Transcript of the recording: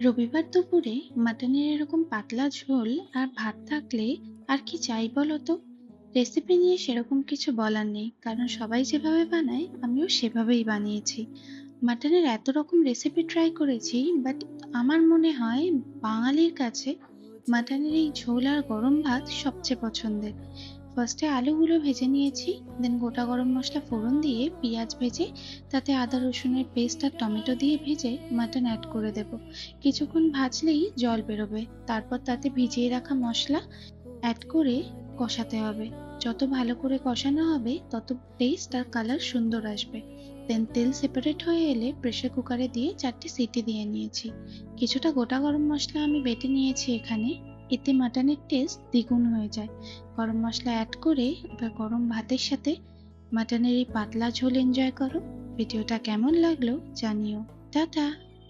রবিবার দুপুরে মাটনের এরকম পাতলা ঝোল আর ভাত থাকলে আর কি চাই বলো তো। রেসিপি নিয়ে সেরকম কিছু বলার নেই, কারণ সবাই যেভাবে বানায় আমিও সেভাবেই বানিয়েছি। মাটনের এত রকম রেসিপি ট্রাই করেছি, বাট আমার মনে হয় বাঙালির কাছে মাটনের এই ঝোল আর গরম ভাত সবচেয়ে পছন্দের। ফার্স্টে আলুগুলো ভেজে নিয়েছি, দেন গোটা গরম মশলা ফোড়ন দিয়ে পেঁয়াজ ভেজে তাতে আদা রসুনের পেস্ট আর টমেটো দিয়ে ভেজে মাটন অ্যাড করে দেব। কিছুক্ষণ ভাজলেই জল বেরোবে, তারপর তাতে ভিজিয়ে রাখা মশলা অ্যাড করে কষাতে হবে। যত ভালো করে কষানো হবে তত টেস্ট আর কালার সুন্দর আসবে। দেন তেল সেপারেট হয়ে এলে প্রেসার কুকারে দিয়ে 4টে সিটি দিয়ে নিয়েছি। কিছুটা গোটা গরম মশলা আমি বেটে নিয়েছি এখানে, এতে মাটনের টেস্ট দ্বিগুণ হয়ে যায়। গরম মশলা অ্যাড করে এবার গরম ভাতের সাথে মাটনের এই পাতলা ঝোল এনজয় করো। ভিডিওটা কেমন লাগলো জানিও। টাটা।